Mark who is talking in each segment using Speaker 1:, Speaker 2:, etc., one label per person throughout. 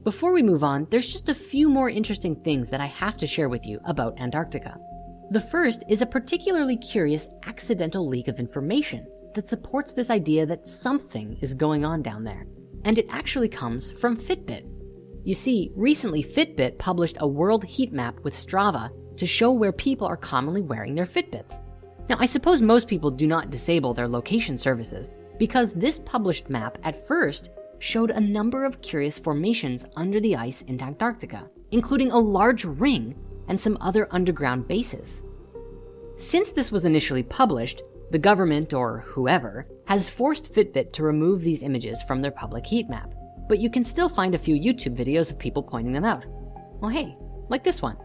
Speaker 1: Before we move on, there's just a few more interesting things that I have to share with you about Antarctica. The first is a particularly curious accidental leak of information that supports this idea that something is going on down there. And it actually comes from Fitbit. You see, recently Fitbit published a world heat map with Strava to show where people are commonly wearing their Fitbits. Now, I suppose most people do not disable their location services because this published map at first showed a number of curious formations under the ice in Antarctica, including a large ring and some other underground bases. Since this was initially published, the government or whoever has forced Fitbit to remove these images from their public heat map, but you can still find a few YouTube videos of people pointing them out. Well, hey, like this one.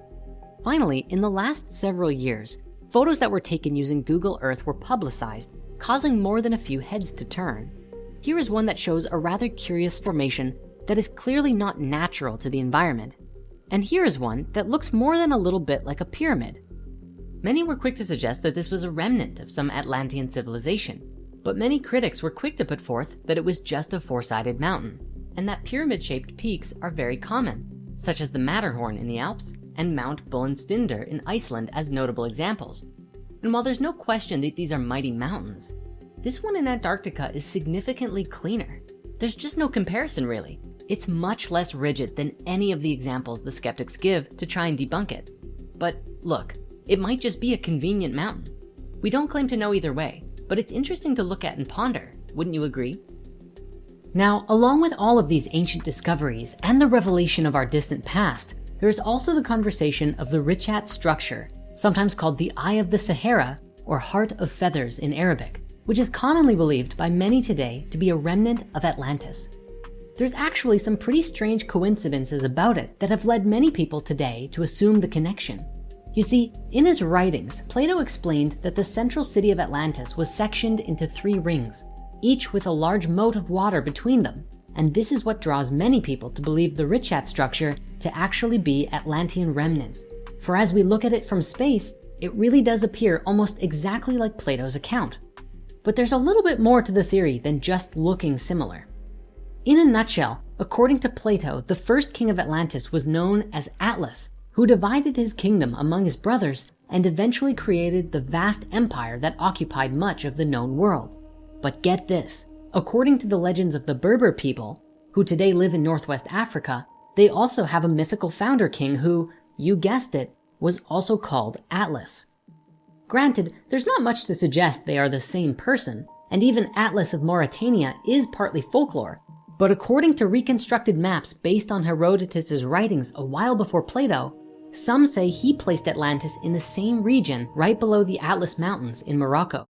Speaker 1: Finally, in the last several years, photos that were taken using Google Earth were publicized, causing more than a few heads to turn. Here is one that shows a rather curious formation that is clearly not natural to the environment. And here is one that looks more than a little bit like a pyramid. Many were quick to suggest that this was a remnant of some Atlantean civilization, but many critics were quick to put forth that it was just a four-sided mountain, and that pyramid-shaped peaks are very common, such as the Matterhorn in the Alps and Mount Bullenstinder in Iceland as notable examples. And while there's no question that these are mighty mountains, this one in Antarctica is significantly cleaner. There's just no comparison really. It's much less rigid than any of the examples the skeptics give to try and debunk it. But look, it might just be a convenient mountain. We don't claim to know either way, but it's interesting to look at and ponder, wouldn't you agree? Now, along with all of these ancient discoveries and the revelation of our distant past, there is also the conversation of the Richat Structure, sometimes called the Eye of the Sahara or Heart of Feathers in Arabic, which is commonly believed by many today to be a remnant of Atlantis. There's actually some pretty strange coincidences about it that have led many people today to assume the connection. You see, in his writings, Plato explained that the central city of Atlantis was sectioned into 3 rings, each with a large moat of water between them. And this is what draws many people to believe the Richat structure to actually be Atlantean remnants. For as we look at it from space, it really does appear almost exactly like Plato's account. But there's a little bit more to the theory than just looking similar. In a nutshell, according to Plato, the first king of Atlantis was known as Atlas, who divided his kingdom among his brothers and eventually created the vast empire that occupied much of the known world. But get this, according to the legends of the Berber people, who today live in Northwest Africa, they also have a mythical founder king who, you guessed it, was also called Atlas. Granted, there's not much to suggest they are the same person, and even Atlas of Mauritania is partly folklore, but according to reconstructed maps based on Herodotus's writings a while before Plato, some say he placed Atlantis in the same region right below the Atlas Mountains in Morocco.